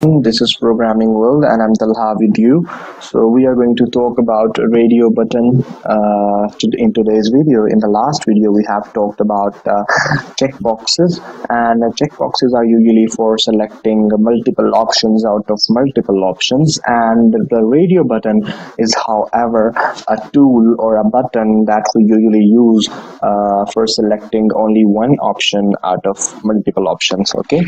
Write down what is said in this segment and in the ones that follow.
This is Programming World, and I'm Talha with you. So we are going to talk about radio button in today's video. In the last video, we have talked about checkboxes, and checkboxes are usually for selecting multiple options out of multiple options. And the radio button is, however, a tool or a button that we usually use for selecting only one option out of multiple options. Okay.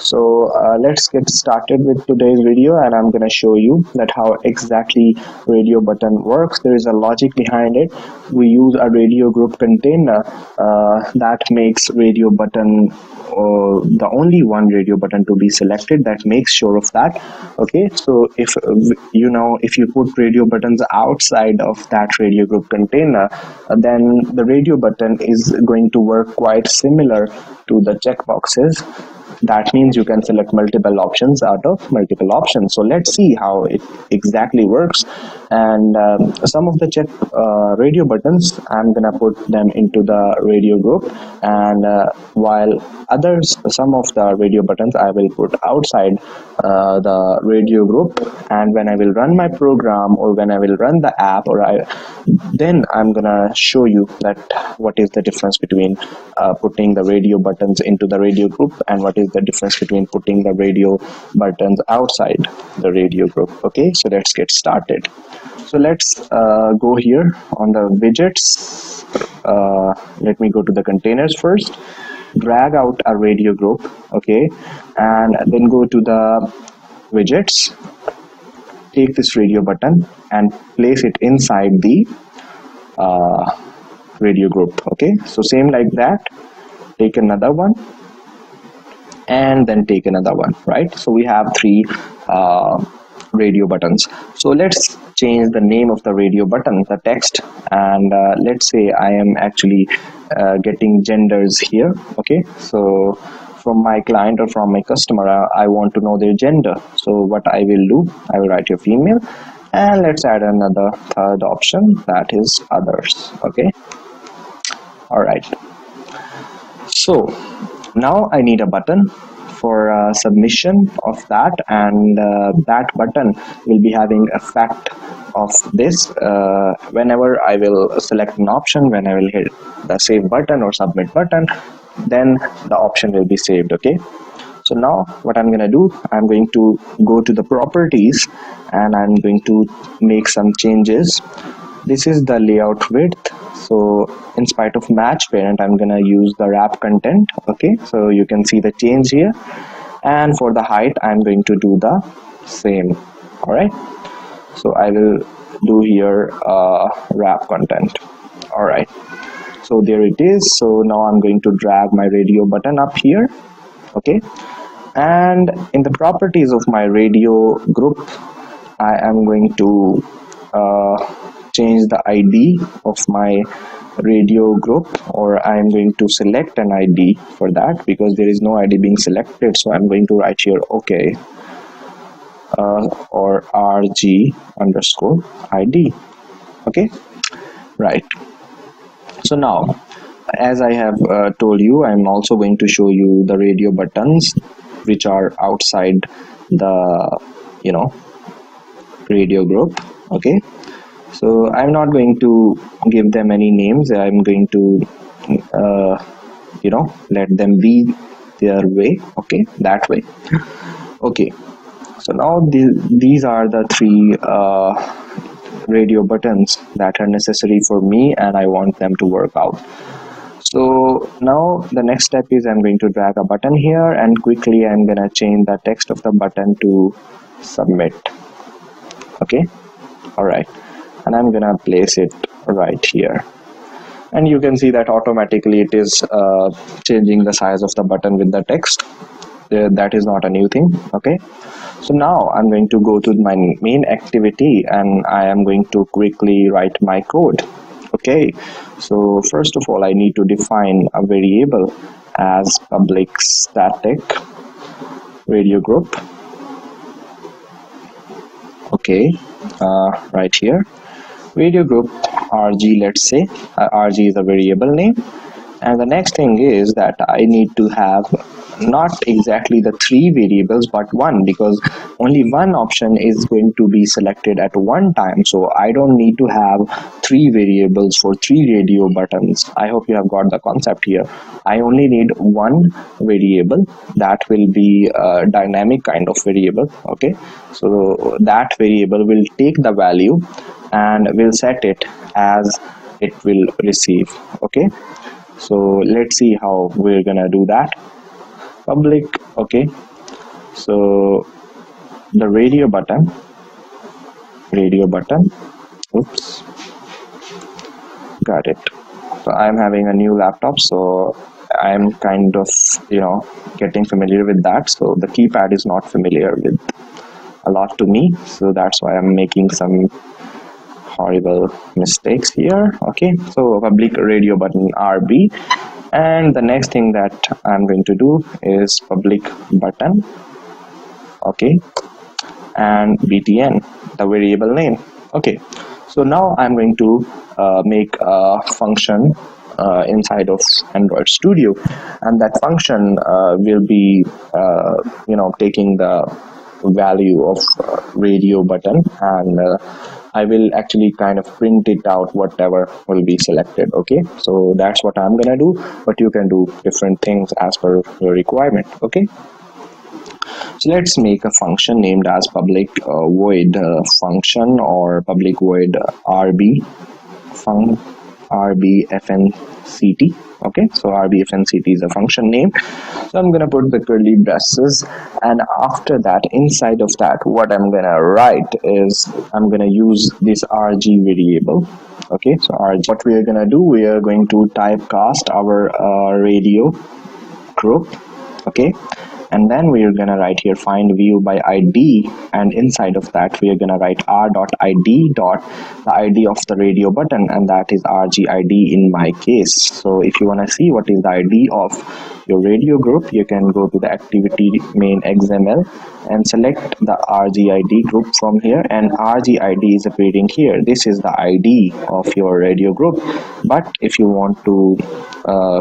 So let's get started with today's video, and I'm going to show you that how exactly radio button works. There is a logic behind it. We use a radio group container that makes radio button the only one radio button to be selected, that makes sure of that. Okay, so if if you put radio buttons outside of that radio group container, then the radio button is going to work quite similar to the checkboxes. That means you can select multiple options out of multiple options. So let's see how it exactly works. And some of the radio buttons, I'm gonna put them into the radio group, and while some of the radio buttons I will put outside the radio group. And when I will run my program, or when I will run the app, then I'm gonna show you that what is the difference between putting the radio buttons into the radio group, and what is the difference between putting the radio buttons outside the radio group. Okay, so let's get started. So let's go here on the widgets. Let me go to the containers first, drag out a radio group. Okay, and then go to the widgets, take this radio button and place it inside the radio group. Okay, so same like that, take another one and then take another one, right? So we have three radio buttons. So let's change the name of the radio button, the text, and let's say I am actually getting genders here. Okay, so from my client or from my customer, I want to know their gender. So what I will do, I will write your female, and let's add another third option, that is others. Okay, all right. So now I need a button for submission of that, and that button will be having effect of this whenever I will select an option. When I will hit the save button or submit button, then the option will be saved. Okay, so now what I'm going to do, I'm going to go to the properties and I'm going to make some changes. This is the layout width. So in spite of match parent, I'm gonna use the wrap content. Okay, so you can see the change here. And for the height, I'm going to do the same. All right, so I will do here wrap content. All right, so there it is. So now I'm going to drag my radio button up here. Okay, and in the properties of my radio group, I am going to change the ID of my radio group, or I am going to select an ID for that, because there is no ID being selected. So I'm going to write here okay, or RG underscore ID. Okay, right. So now, as I have told you, I'm also going to show you the radio buttons which are outside the radio group. Okay, so I'm not going to give them any names. I'm going to let them be their way. Okay, that way. Okay, so now these are the three radio buttons that are necessary for me, and I want them to work out. So now the next step is I'm going to drag a button here, and quickly I'm gonna change the text of the button to submit. Okay, all right, and I'm gonna place it right here, and you can see that automatically it is changing the size of the button with the text. That is not a new thing. Okay, so now I'm going to go to my main activity, and I am going to quickly write my code. Okay, so first of all, I need to define a variable as public static radio group. Okay, right here, radio group RG, let's say RG is a variable name. And the next thing is that I need to have not exactly the 3 variables but 1, because only one option is going to be selected at one time. So I don't need to have 3 variables for 3 radio buttons. I hope you have got the concept here. I only need one variable that will be a dynamic kind of variable. Okay, so that variable will take the value and will set it as it will receive. Okay, so let's see how we're gonna do that. Public. Okay, so the radio button, oops, got it. So I'm having a new laptop, so I'm kind of getting familiar with that. So the keypad is not familiar with a lot to me, so that's why I'm making some horrible mistakes here. Okay, so public radio button RB, and the next thing that I'm going to do is public button, okay, and btn, the variable name. Okay, so now I'm going to make a function inside of Android Studio, and that function will be taking the value of radio button, and I will actually kind of print it out whatever will be selected. Okay, so that's what I'm gonna do, but you can do different things as per your requirement. Okay, so let's make a function named as public void function, or public void rb rbfnct. Okay, so rbfnct is a function name. So I'm gonna put the curly braces, and after that, inside of that, what I'm gonna write is I'm gonna use this rg variable. Okay, so rg, what we are gonna do, we are going to typecast our radio group. Okay, and then we are gonna write here find view by id, and inside of that we are gonna write r.id dot the id of the radio button, and that is rgid in my case. So if you want to see what is the id of your radio group, you can go to the activity main xml and select the rgid group from here, and rgid is appearing here. This is the id of your radio group. But if you want to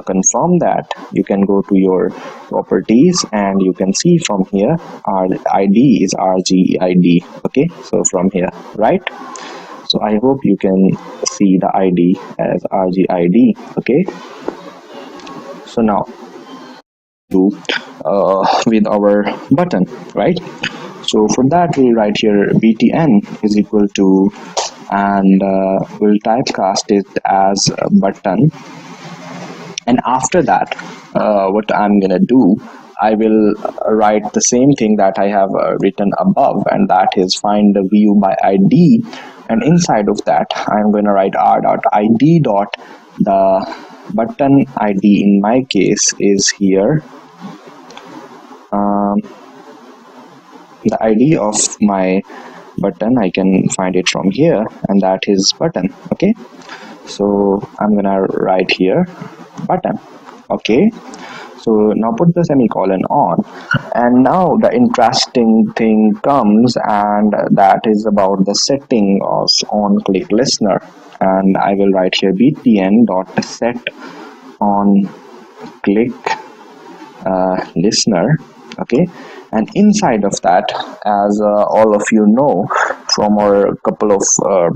confirm that, you can go to your properties, and you can see from here our id is rgid. Okay, so from here, right? So I hope you can see the id as rgid. Okay, so now do with our button, right? So for that, we'll write here btn is equal to, and we'll typecast it as a button. And after that, what I'm gonna do, I will write the same thing that I have written above, and that is find the view by id, and inside of that I'm going to write r.id dot the button id in my case is here. The id of my button, I can find it from here, and that is button. Okay, so I'm gonna write here button. Okay, so now put the semicolon on, and now the interesting thing comes, and that is about the setting of on click listener. And I will write here btn dot set on click listener. Okay, and inside of that, as all of you know from our couple of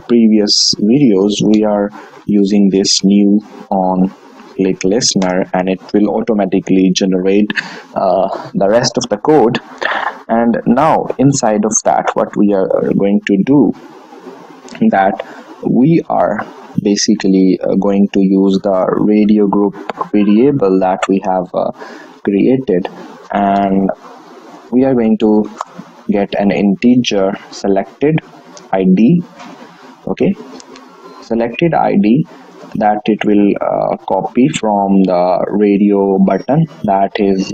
previous videos, we are using this new on click listener, and it will automatically generate the rest of the code. And now inside of that, what we are going to do, that we are basically going to use the radio group variable that we have created, and we are going to get an integer selected id. Okay, selected id that it will copy from the radio button that is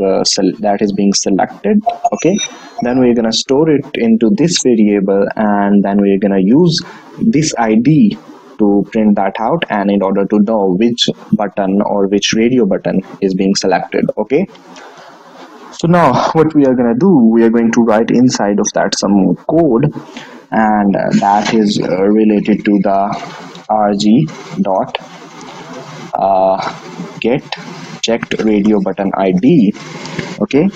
being selected. Okay, then we're gonna store it into this variable, and then we're gonna use this id to print that out, and in order to know which button or which radio button is being selected. Okay, so now what we are going to do, we are going to write inside of that some code, and that is related to the rg dot get checked radio button id, Okay,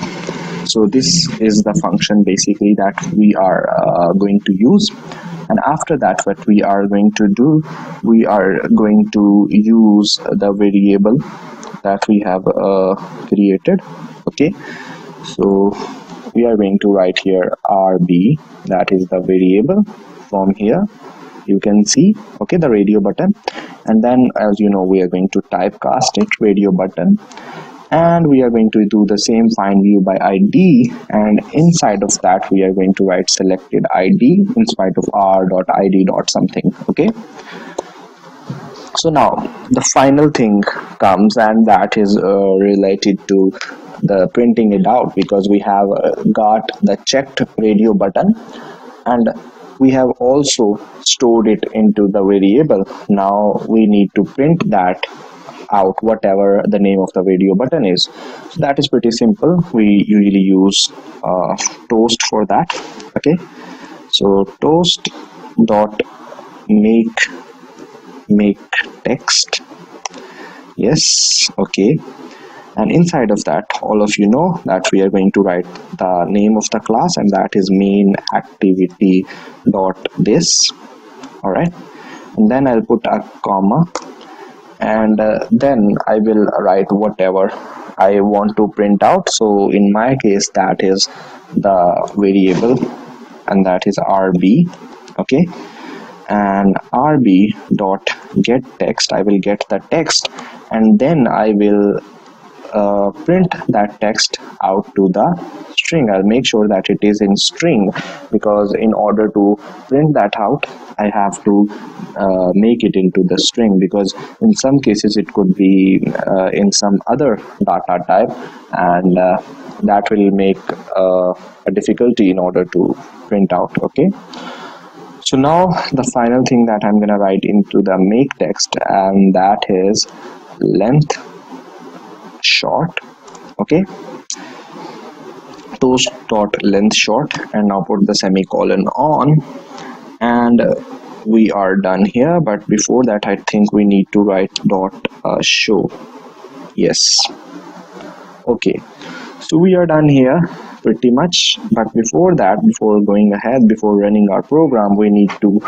so this is the function basically that we are going to use. And after that, what we are going to do, we are going to use the variable that we have created. Okay, so we are going to write here RB, that is the variable. From here you can see, okay, the radio button, and then as you know, we are going to typecast it radio button, and we are going to do the same find view by ID, and inside of that we are going to write selected ID in spite of r.id something. Okay, so now the final thing comes, and that is related to the printing it out, because we have got the checked radio button and we have also stored it into the variable. Now we need to print that out, whatever the name of the radio button is. So that is pretty simple. We usually use toast for that. Okay, so toast dot make text. Yes, okay, and inside of that, all of you know that we are going to write the name of the class, and that is main activity dot this. All right, and then I'll put a comma, and then I will write whatever I want to print out. So in my case, that is the variable, and that is RB. Okay, and RB dot get text, I will get the text, and then I will print that text out to the string. I'll make sure that it is in string, because in order to print that out, I have to make it into the string, because in some cases it could be in some other data type, and that will make a difficulty in order to print out. Okay, so now the final thing that I'm gonna write into the make text, and that is length short. Okay, toast dot length short, and now put the semicolon on, and we are done here. But before that, I think we need to write dot show. Yes, okay, so we are done here pretty much. But before that, before going ahead, before running our program, we need to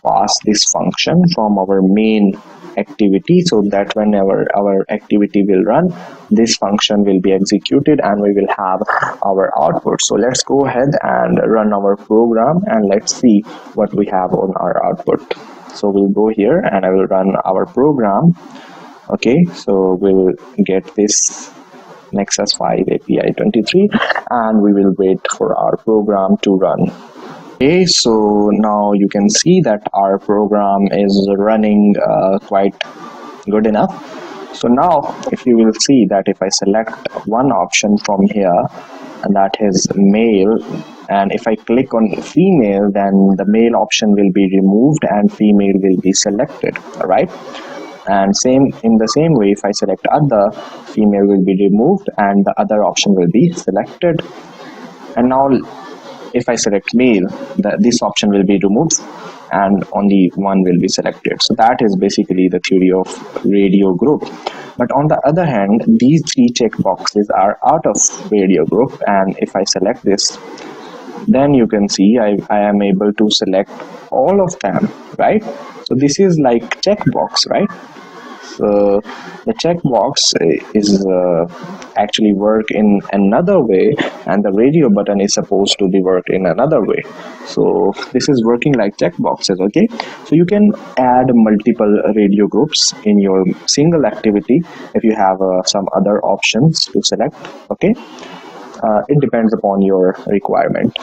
pass this function from our main activity, so that whenever our activity will run, this function will be executed and we will have our output. So let's go ahead and run our program, and let's see what we have on our output. So we'll go here and I will run our program. Okay, so we'll get this Nexus 5 API 23, and we will wait for our program to run. Okay, so now you can see that our program is running quite good enough. So now if you will see that if I select one option from here, and that is male, and if I click on female, then the male option will be removed and female will be selected. All right, and same in the same way, if I select other, female will be removed and the other option will be selected. And now if I select male, this option will be removed and only one will be selected. So that is basically the theory of radio group. But on the other hand, these three check boxes are out of radio group, and if I select this, then you can see I am able to select all of them, right? So this is like checkbox, right? So the checkbox is actually work in another way, and the radio button is supposed to be worked in another way. So this is working like checkboxes. Okay, so you can add multiple radio groups in your single activity if you have some other options to select. Okay, it depends upon your requirement.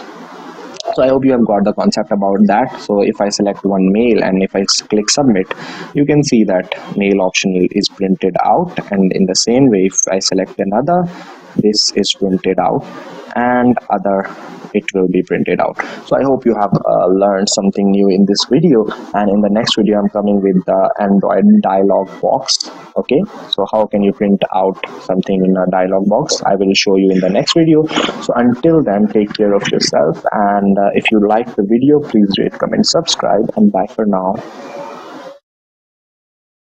So I hope you have got the concept about that. So if I select one male and if I click submit, you can see that male option is printed out, and in the same way if I select another, this is printed out, and other, it will be printed out. So I hope you have learned something new in this video, and in the next video I'm coming with the Android dialog box. Okay, so how can you print out something in a dialog box? I will show you in the next video. So until then, take care of yourself, and if you like the video, please rate, comment, subscribe, and bye for now.